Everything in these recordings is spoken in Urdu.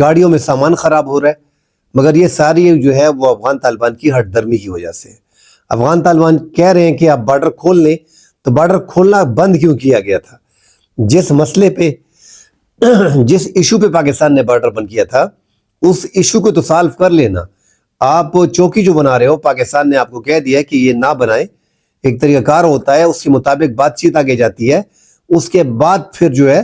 گاڑیوں میں سامان خراب ہو رہا ہے، مگر یہ ساری جو ہے وہ افغان طالبان کی ہٹ درمی کی وجہ سے ہے۔ افغان طالبان کہہ رہے ہیں کہ آپ بارڈر کھول لیں، تو بارڈر کھولنا بند کیوں کیا گیا تھا؟ جس مسئلے پہ جس ایشو پہ پاکستان نے بارڈر بند کیا تھا اس ایشو کو تو سالو کر لینا۔ آپ چوکی جو بنا رہے ہو، پاکستان نے آپ کو کہہ دیا کہ یہ نہ بنائیں، ایک طریقہ کار ہوتا ہے، اس کے مطابق بات چیت آگے جاتی ہے، اس کے بعد پھر جو ہے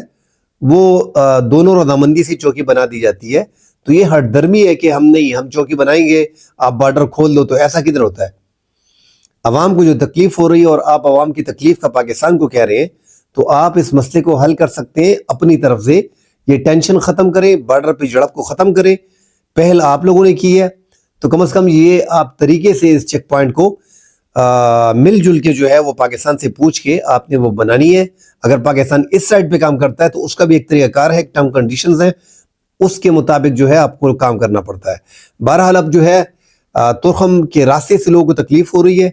وہ دونوں رضامندی سے چوکی بنا دی جاتی ہے۔ تو یہ ہٹ درمی ہے کہ ہم چوکی بنائیں گے، آپ بارڈر کھول دو، تو ایسا کدھر ہوتا ہے؟ عوام کو جو تکلیف ہو رہی ہے اور آپ عوام کی تکلیف کا پاکستان کو کہہ رہے ہیں، تو آپ اس مسئلے کو حل کر سکتے ہیں اپنی طرف سے۔ یہ ٹینشن ختم کریں، بارڈر پہ جھڑپ کو ختم کریں، پہل آپ لوگوں نے کی ہے، تو کم از کم یہ آپ طریقے سے اس چیک پوائنٹ کو مل جل کے جو ہے وہ پاکستان سے پوچھ کے آپ نے وہ بنانی ہے۔ اگر پاکستان اس سائڈ پہ کام کرتا ہے تو اس کا بھی ایک طریقہ کار ہے، ٹرم کنڈیشنز ہیں، اس کے مطابق جو ہے آپ کو کام کرنا پڑتا ہے۔ بہرحال اب جو ہے ترخم کے راستے سے لوگوں کو تکلیف ہو رہی ہے،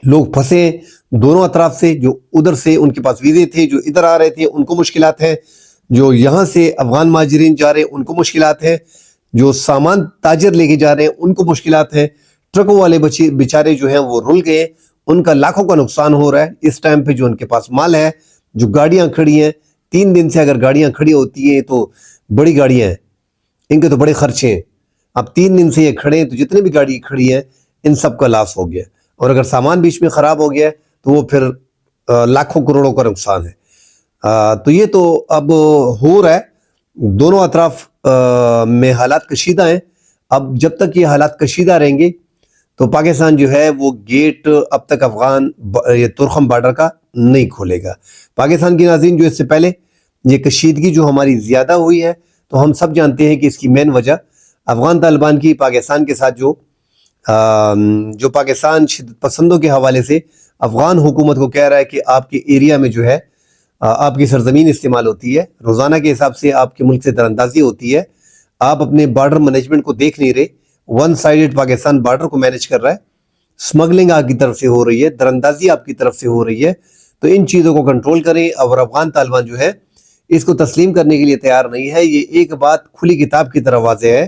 لوگ پھنسے ہیں دونوں اطراف سے، جو ادھر سے ان کے پاس ویزے تھے، جو ادھر آ رہے تھے ان کو مشکلات ہیں، جو یہاں سے افغان مہاجرین جا رہے ہیں ان کو مشکلات ہیں، جو سامان تاجر لے کے جا رہے ہیں ان کو مشکلات ہیں، ٹرکوں والے بیچارے جو ہیں وہ رل گئے، ان کا لاکھوں کا نقصان ہو رہا ہے۔ اس ٹائم پہ جو ان کے پاس مال ہے، جو گاڑیاں کھڑی ہیں، 3 دن سے اگر گاڑیاں کھڑی ہوتی ہیں تو بڑی گاڑیاں ہیں، ان کے تو بڑے خرچے ہیں۔ اب 3 دن سے یہ کھڑے ہیں تو جتنے بھی گاڑی کھڑی ہیں ان سب کا لاس ہو گیا، اور اگر سامان بیچ میں خراب ہو گیا تو وہ پھر لاکھوں کروڑوں کا نقصان ہے۔ تو یہ تو اب ہو رہا ہے، دونوں اطراف میں حالات کشیدہ ہیں۔ اب جب تک یہ حالات کشیدہ رہیں گے تو پاکستان جو ہے وہ گیٹ اب تک افغان ترخم بارڈر کا نہیں کھولے گا۔ پاکستان کی ناظرین، جو اس سے پہلے یہ کشیدگی جو ہماری زیادہ ہوئی ہے، تو ہم سب جانتے ہیں کہ اس کی مین وجہ افغان طالبان کی پاکستان کے ساتھ جو پاکستان شدت پسندوں کے حوالے سے افغان حکومت کو کہہ رہا ہے کہ آپ کے ایریا میں جو ہے آپ کی سرزمین استعمال ہوتی ہے، روزانہ کے حساب سے آپ کے ملک سے دراندازی ہوتی ہے، آپ اپنے بارڈر مینجمنٹ کو دیکھ نہیں رہے، ون سائیڈڈ پاکستان بارڈر کو مینج کر رہا ہے، سمگلنگ آپ کی طرف سے ہو رہی ہے، دراندازی آپ کی طرف سے ہو رہی ہے۔ تو ان چیزوں کو کنٹرول کریں، اور افغان طالبان جو ہے اس کو تسلیم کرنے کے لیے تیار نہیں ہے۔ یہ ایک بات کھلی کتاب کی طرح واضح ہے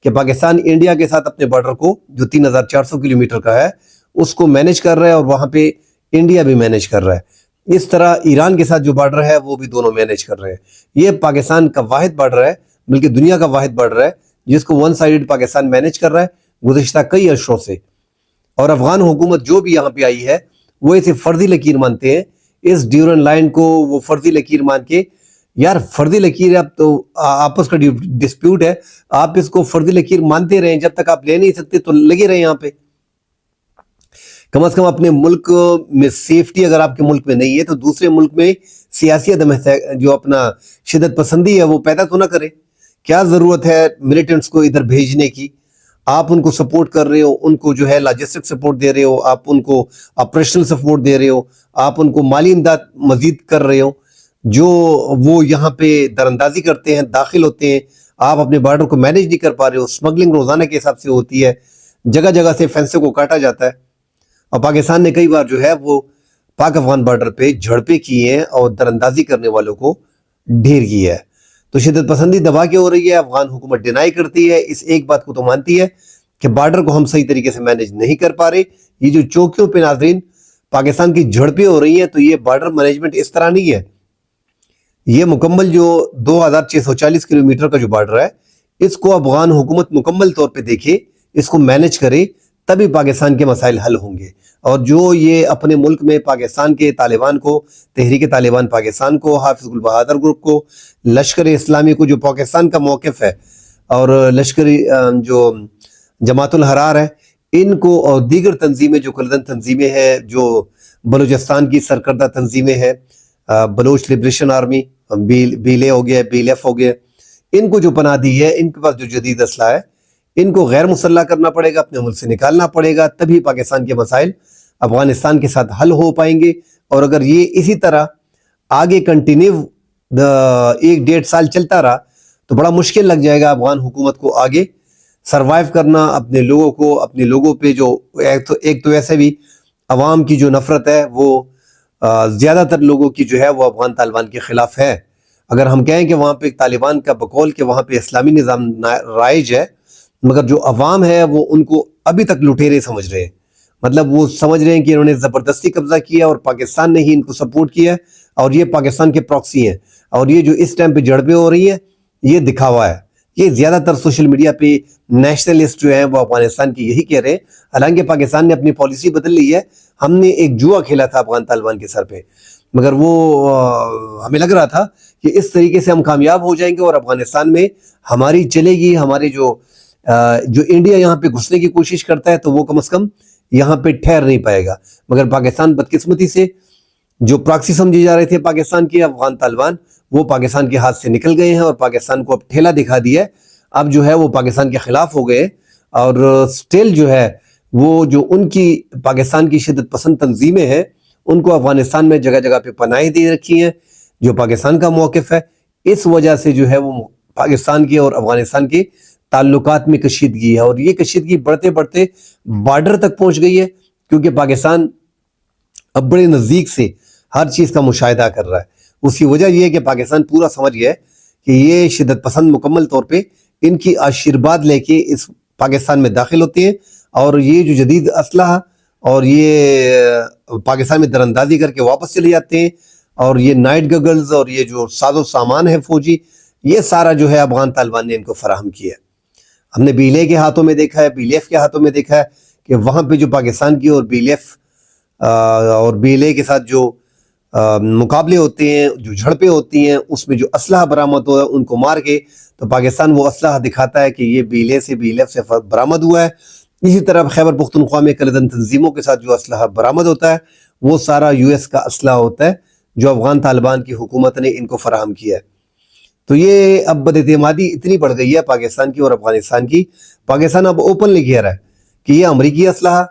کہ پاکستان انڈیا کے ساتھ اپنے بارڈر کو، جو 3400 کلومیٹر کا ہے، اس کو مینج کر رہا ہے، اور وہاں پہ انڈیا بھی مینج کر رہا ہے۔ اس طرح ایران کے ساتھ جو بارڈر ہے وہ بھی دونوں مینج کر رہے ہیں۔ یہ پاکستان کا واحد بارڈر ہے، بلکہ دنیا کا واحد بارڈر ہے جس کو ون سائیڈڈ پاکستان مینج کر رہا ہے گزشتہ کئی اشروں سے۔ اور افغان حکومت جو بھی یہاں پہ آئی ہے وہ اسے فرضی لکیر مانتے ہیں، اس ڈیورن لائن کو وہ فرضی لکیر مان کے، یار فرضی لکیر اب تو آپس کا ڈسپیوٹ ہے، آپ اس کو فرضی لکیر مانتے رہیں، جب تک آپ لے نہیں سکتے تو لگے رہیں یہاں پہ۔ کم از کم اپنے ملک میں سیفٹی اگر آپ کے ملک میں نہیں ہے تو دوسرے ملک میں سیاسی عدم جو اپنا شدت پسندی ہے وہ پیدا تو نہ کرے۔ کیا ضرورت ہے ملیٹنٹس کو ادھر بھیجنے کی؟ آپ ان کو سپورٹ کر رہے ہو، ان کو جو ہے لاجسٹک سپورٹ دے رہے ہو، آپ ان کو آپریشنل سپورٹ دے رہے ہو، آپ ان کو مالی امداد مزید کر رہے ہو، جو وہ یہاں پہ دراندازی کرتے ہیں، داخل ہوتے ہیں، آپ اپنے بارڈر کو مینیج نہیں کر پا رہے ہو، سمگلنگ روزانہ کے حساب سے ہوتی ہے، جگہ جگہ سے فینسوں کو کاٹا جاتا ہے، اور پاکستان نے کئی بار جو ہے وہ پاک افغان بارڈر پہ جھڑپیں کی ہیں اور دراندازی کرنے والوں کو ڈھیر کیا ہے۔ تو شدت پسندی دبا کے ہو رہی ہے، افغان حکومت ڈینائی کرتی ہے، اس ایک بات کو تو مانتی ہے کہ بارڈر کو ہم صحیح طریقے سے مینیج نہیں کر پا رہے۔ یہ جو چوکیوں پہ ناظرین پاکستان کی جھڑپیں ہو رہی ہیں، تو یہ بارڈر مینجمنٹ اس طرح نہیں ہے، یہ مکمل جو 2640 کلومیٹر کا جو بارڈر ہے، اس کو افغان حکومت مکمل طور پہ دیکھے، اس کو مینیج کرے، تبھی پاکستان کے مسائل حل ہوں گے۔ اور جو یہ اپنے ملک میں پاکستان کے طالبان کو، تحریک طالبان پاکستان کو، حافظ گل بہادر گروپ کو، لشکر اسلامی کو، جو پاکستان کا موقف ہے، اور لشکری جو جماعت الحرار ہے، ان کو، اور دیگر تنظیمیں جو کلدن تنظیمیں ہیں، جو بلوچستان کی سرکردہ تنظیمیں ہیں، بلوچ لبریشن آرمی، بی لے ہو گیا، بی لیف ہو گیا، ان کو جو پناہ دی ہے، ان کے پاس جو جدید اسلحہ ہے، ان کو غیر مسلح کرنا پڑے گا، اپنے ملک سے نکالنا پڑے گا، تبھی پاکستان کے مسائل افغانستان کے ساتھ حل ہو پائیں گے۔ اور اگر یہ اسی طرح آگے کنٹینیو 1-1.5 سال چلتا رہا تو بڑا مشکل لگ جائے گا افغان حکومت کو آگے سروائیو کرنا، اپنے لوگوں پہ جو ایک تو ایسے بھی عوام کی جو نفرت ہے وہ زیادہ تر لوگوں کی جو ہے وہ افغان طالبان کے خلاف ہے، اگر ہم کہیں کہ وہاں پہ طالبان کا بقول کہ وہاں پہ اسلامی نظام رائج ہے، مگر جو عوام ہے وہ ان کو ابھی تک لٹیرے سمجھ رہے ہیں. مطلب وہ سمجھ رہے ہیں کہ انہوں نے زبردستی قبضہ کیا اور پاکستان نے ہی ان کو سپورٹ کیا ہے اور یہ پاکستان کے پراکسی ہیں، اور یہ جو اس ٹائم پہ جھڑپیں ہو رہی ہیں یہ دکھاوا ہے. یہ زیادہ تر سوشل میڈیا پہ نیشنلسٹ جو ہیں وہ افغانستان کی یہی کہہ رہے ہیں، حالانکہ پاکستان نے اپنی پالیسی بدل لی ہے. ہم نے ایک جوا کھیلا تھا افغان طالبان کے سر پہ، مگر وہ ہمیں لگ رہا تھا کہ اس طریقے سے ہم کامیاب ہو جائیں گے اور افغانستان میں ہماری چلے گی. ہمارے جو انڈیا یہاں پہ گھسنے کی کوشش کرتا ہے تو وہ کم از کم یہاں پہ ٹھہر نہیں پائے گا. مگر پاکستان بدقسمتی سے جو پراکسی سمجھے جا رہے تھے پاکستان کے افغان طالبان، وہ پاکستان کے ہاتھ سے نکل گئے ہیں اور پاکستان کو اب ٹھیلا دکھا دیا ہے. اب جو ہے وہ پاکستان کے خلاف ہو گئے، اور سٹل جو ہے وہ جو ان کی پاکستان کی شدت پسند تنظیمیں ہیں ان کو افغانستان میں جگہ جگہ پہ پناہیں دے رکھی ہیں. جو پاکستان کا موقف ہے، اس وجہ سے جو ہے وہ پاکستان کے اور افغانستان کے تعلقات میں کشیدگی ہے، اور یہ کشیدگی بڑھتے بڑھتے بارڈر تک پہنچ گئی ہے، کیونکہ پاکستان اب بڑے نزدیک سے ہر چیز کا مشاہدہ کر رہا ہے. اس کی وجہ یہ ہے کہ پاکستان پورا سمجھ گیا ہے کہ یہ شدت پسند مکمل طور پہ ان کی آشیرواد لے کے اس پاکستان میں داخل ہوتے ہیں، اور یہ جو جدید اسلحہ اور یہ پاکستان میں دراندازی کر کے واپس چلے جاتے ہیں، اور یہ نائٹ گگلز اور یہ جو ساز و سامان ہے فوجی، یہ سارا جو ہے افغان طالبان نے ان کو فراہم کیا ہے. ہم نے بی ایل اے کے ہاتھوں میں دیکھا ہے، بی ایل ایف کے ہاتھوں میں دیکھا ہے کہ وہاں پہ جو پاکستان کی اور بی ایل ایف اور بی ایل اے کے ساتھ جو مقابلے ہوتے ہیں، جو جھڑپیں ہوتی ہیں، اس میں جو اسلحہ برآمد ہوا ہے ان کو مار کے تو پاکستان وہ اسلحہ دکھاتا ہے کہ یہ بی ایل اے سے بی ایل ایف سے برآمد ہوا ہے. اسی طرح خیبر پختونخوا میں کلدن تنظیموں کے ساتھ جو اسلحہ برآمد ہوتا ہے وہ سارا یو ایس کا اسلحہ ہوتا ہے جو افغان طالبان کی حکومت نے ان کو فراہم کیا ہے. تو یہ اب بد اعتمادی اتنی بڑھ گئی ہے پاکستان کی اور افغانستان کی. پاکستان اب اوپنلی کہہ رہا ہے کہ یہ امریکی اسلحہ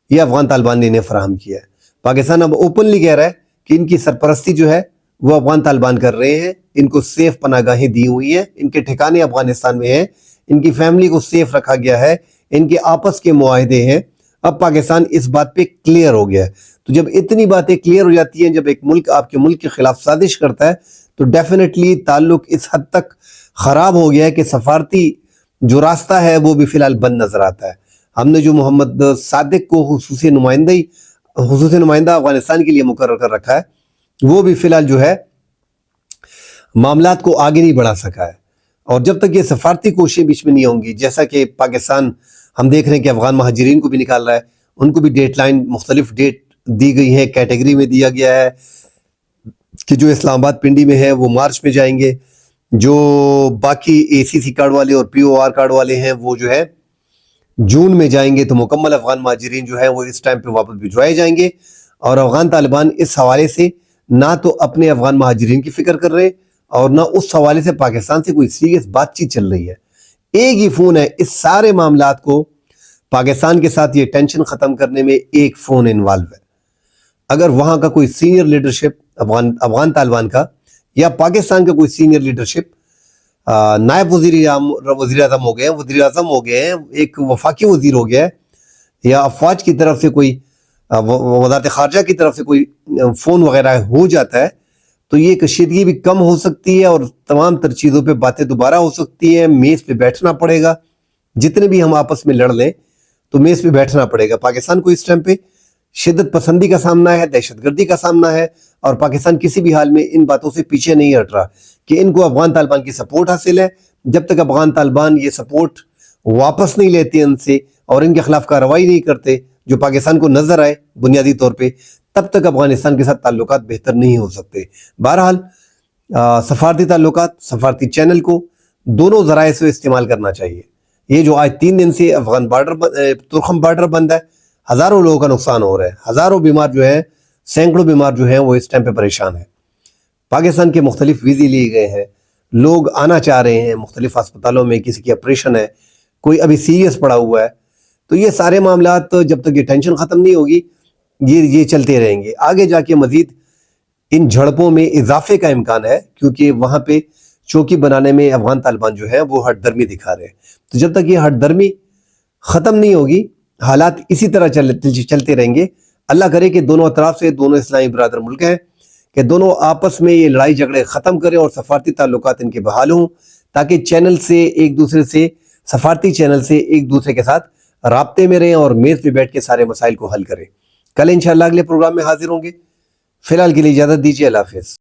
یہ افغان طالبان نے انہیں فراہم کیا ہے. پاکستان اب اوپنلی کہہ رہا ہے کہ ان کی سرپرستی جو ہے وہ افغان طالبان کر رہے ہیں، ان کو سیف پناہ گاہیں دی ہوئی ہیں، ان کے ٹھکانے افغانستان میں ہیں، ان کی فیملی کو سیف رکھا گیا ہے، ان کے آپس کے معاہدے ہیں. اب پاکستان اس بات پہ کلیئر ہو گیا ہے. تو جب اتنی باتیں کلیئر ہو جاتی ہیں، جب ایک ملک آپ کے ملک کے خلاف سازش کرتا ہے تو ڈیفینیٹلی تعلق اس حد تک خراب ہو گیا ہے کہ سفارتی جو راستہ ہے وہ بھی فی الحال بند نظر آتا ہے. ہم نے جو محمد صادق کو خصوصی نمائندہ افغانستان کے لیے مقرر کر رکھا ہے وہ بھی فی الحال جو ہے معاملات کو آگے نہیں بڑھا سکا ہے. اور جب تک یہ سفارتی کوششیں بیچ میں نہیں ہوں گی، جیسا کہ پاکستان ہم دیکھ رہے ہیں کہ افغان مہاجرین کو بھی نکال رہا ہے، ان کو بھی ڈیٹ لائن مختلف ڈیٹ دی گئی ہے، کیٹیگری میں دیا گیا ہے کہ جو اسلام آباد پنڈی میں ہے وہ مارچ میں جائیں گے، جو باقی اے سی سی کارڈ والے اور پی او آر کارڈ والے ہیں وہ جو ہے جون میں جائیں گے. تو مکمل افغان مہاجرین جو ہیں وہ اس ٹائم پہ واپس بھجوائے جائیں گے. اور افغان طالبان اس حوالے سے نہ تو اپنے افغان مہاجرین کی فکر کر رہے اور نہ اس حوالے سے پاکستان سے کوئی سیریس بات چیت چل رہی ہے. ایک ہی فون ہے اس سارے معاملات کو پاکستان کے ساتھ یہ ٹینشن ختم کرنے میں، ایک فون انوالو ہے. اگر وہاں کا کوئی سینئر لیڈرشپ افغان طالبان کا یا پاکستان کا کوئی سینئر لیڈرشپ نائب وزیر اعظم ہو گئے ہیں، وزیر اعظم ہو گئے ہیں، ایک وفاقی وزیر ہو گیا ہے، یا افواج کی طرف سے کوئی وزارت خارجہ کی طرف سے کوئی فون وغیرہ ہو جاتا ہے تو یہ کشیدگی بھی کم ہو سکتی ہے اور تمام تر چیزوں پہ باتیں دوبارہ ہو سکتی ہیں. میز پہ بیٹھنا پڑے گا، جتنے بھی ہم آپس میں لڑ لیں تو میز پہ بیٹھنا پڑے گا. پاکستان کو اس ٹائم پہ شدت پسندی کا سامنا ہے، دہشت گردی کا سامنا ہے، اور پاکستان کسی بھی حال میں ان باتوں سے پیچھے نہیں ہٹ رہا کہ ان کو افغان طالبان کی سپورٹ حاصل ہے. جب تک افغان طالبان یہ سپورٹ واپس نہیں لیتے ان سے اور ان کے خلاف کارروائی نہیں کرتے جو پاکستان کو نظر آئے بنیادی طور پہ، تب تک افغانستان کے ساتھ تعلقات بہتر نہیں ہو سکتے. بہرحال سفارتی تعلقات، سفارتی چینل کو دونوں ذرائع سے استعمال کرنا چاہیے. یہ جو آج 3 دن سے افغان ترکھم بارڈر بند ہے، ہزاروں لوگوں کا نقصان ہو رہا ہے، ہزاروں بیمار جو ہیں، سینکڑوں بیمار جو ہیں وہ اس ٹائم پہ پریشان ہیں. پاکستان کے مختلف ویزے لیے گئے ہیں، لوگ آنا چاہ رہے ہیں مختلف ہسپتالوں میں، کسی کی آپریشن ہے، کوئی ابھی سیریس پڑا ہوا ہے. تو یہ سارے معاملات جب تک یہ ٹینشن ختم نہیں ہوگی یہ چلتے رہیں گے. آگے جا کے مزید ان جھڑپوں میں اضافے کا امکان ہے، کیونکہ وہاں پہ چوکی بنانے میں افغان طالبان جو ہے وہ ہٹ درمی دکھا رہے ہیں. تو جب تک یہ ہٹ درمی ختم نہیں ہوگی حالات اسی طرح چلتے رہیں گے. اللہ کرے کہ دونوں اطراف سے، دونوں اسلامی برادر ملک ہیں، کہ دونوں آپس میں یہ لڑائی جھگڑے ختم کریں اور سفارتی تعلقات ان کے بحال ہوں، تاکہ سفارتی چینل سے ایک دوسرے کے ساتھ رابطے میں رہیں اور میز پہ بیٹھ کے سارے مسائل کو حل کریں۔ کل انشاءاللہ اگلے پروگرام میں حاضر ہوں گے۔ فی الحال کے لیے اجازت دیجیے، اللہ حافظ۔